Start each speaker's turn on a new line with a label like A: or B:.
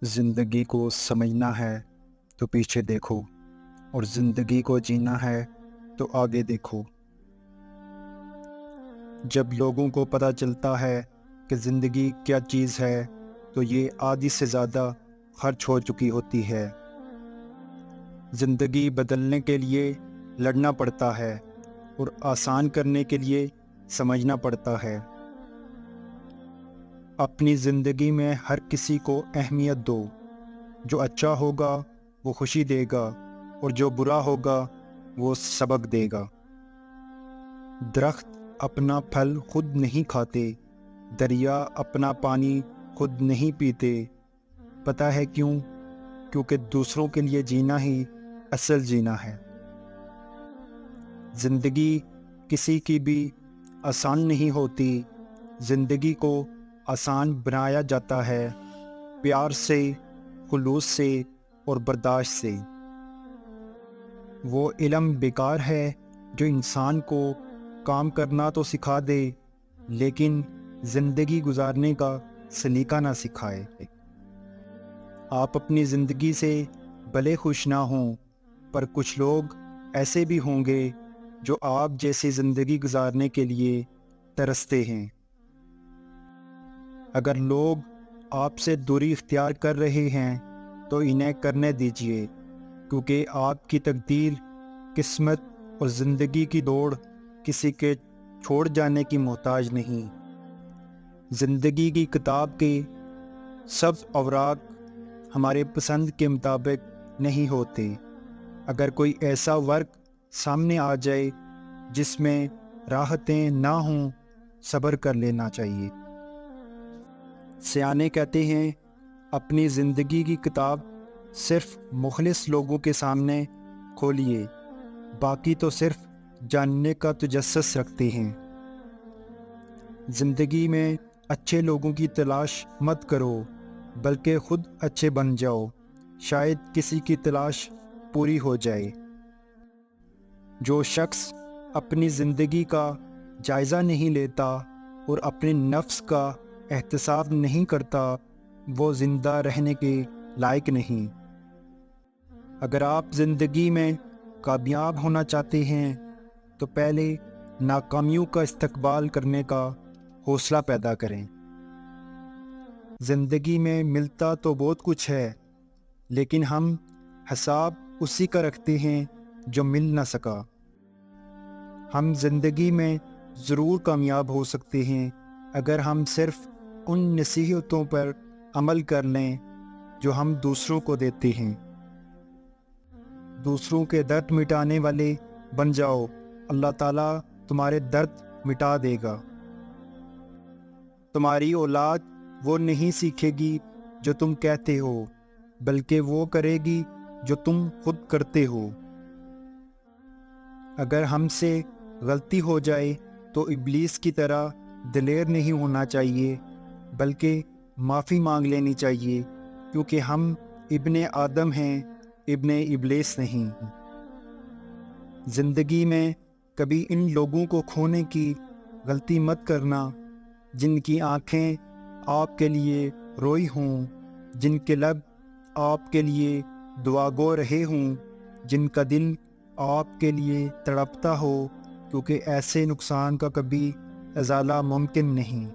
A: زندگی کو سمجھنا ہے تو پیچھے دیکھو، اور زندگی کو جینا ہے تو آگے دیکھو۔ جب لوگوں کو پتہ چلتا ہے کہ زندگی کیا چیز ہے تو یہ آدھی سے زیادہ خرچ ہو چکی ہوتی ہے۔ زندگی بدلنے کے لیے لڑنا پڑتا ہے اور آسان کرنے کے لیے سمجھنا پڑتا ہے۔ اپنی زندگی میں ہر کسی کو اہمیت دو۔ جو اچھا ہوگا وہ خوشی دے گا، اور جو برا ہوگا وہ سبق دے گا۔ درخت اپنا پھل خود نہیں کھاتے، دریا اپنا پانی خود نہیں پیتے۔ پتہ ہے کیوں؟ کیونکہ دوسروں کے لیے جینا ہی اصل جینا ہے۔ زندگی کسی کی بھی آسان نہیں ہوتی، زندگی کو آسان بنایا جاتا ہے پیار سے، خلوص سے اور برداشت سے۔ وہ علم بیکار ہے جو انسان کو کام کرنا تو سکھا دے لیکن زندگی گزارنے کا سلیقہ نہ سکھائے۔ آپ اپنی زندگی سے بھلے خوش نہ ہوں، پر کچھ لوگ ایسے بھی ہوں گے جو آپ جیسی زندگی گزارنے کے لیے ترستے ہیں۔ اگر لوگ آپ سے دوری اختیار کر رہے ہیں تو انہیں کرنے دیجیے، کیونکہ آپ کی تقدیر، قسمت اور زندگی کی دوڑ کسی کے چھوڑ جانے کی محتاج نہیں۔ زندگی کی کتاب کے سب اوراق ہمارے پسند کے مطابق نہیں ہوتے۔ اگر کوئی ایسا ورق سامنے آ جائے جس میں راحتیں نہ ہوں، صبر کر لینا چاہیے۔ سیانے کہتے ہیں، اپنی زندگی کی کتاب صرف مخلص لوگوں کے سامنے کھولیے، باقی تو صرف جاننے کا تجسس رکھتے ہیں۔ زندگی میں اچھے لوگوں کی تلاش مت کرو، بلکہ خود اچھے بن جاؤ، شاید کسی کی تلاش پوری ہو جائے۔ جو شخص اپنی زندگی کا جائزہ نہیں لیتا اور اپنے نفس کا احتساب نہیں کرتا، وہ زندہ رہنے کے لائق نہیں۔ اگر آپ زندگی میں کامیاب ہونا چاہتے ہیں تو پہلے ناکامیوں کا استقبال کرنے کا حوصلہ پیدا کریں۔ زندگی میں ملتا تو بہت کچھ ہے، لیکن ہم حساب اسی کا رکھتے ہیں جو مل نہ سکا۔ ہم زندگی میں ضرور کامیاب ہو سکتے ہیں اگر ہم صرف ان نصیحتوں پر عمل کر لیں جو ہم دوسروں کو دیتے ہیں۔ دوسروں کے درد مٹانے والے بن جاؤ، اللہ تعالیٰ تمہارے درد مٹا دے گا۔ تمہاری اولاد وہ نہیں سیکھے گی جو تم کہتے ہو، بلکہ وہ کرے گی جو تم خود کرتے ہو۔ اگر ہم سے غلطی ہو جائے تو ابلیس کی طرح دلیر نہیں ہونا چاہیے، بلکہ معافی مانگ لینی چاہیے، کیونکہ ہم ابن آدم ہیں، ابن ابلیس نہیں۔ زندگی میں کبھی ان لوگوں کو کھونے کی غلطی مت کرنا جن کی آنکھیں آپ کے لیے روئی ہوں، جن کے لب آپ کے لیے دعا گو رہے ہوں، جن کا دل آپ کے لیے تڑپتا ہو، کیونکہ ایسے نقصان کا کبھی ازالہ ممکن نہیں۔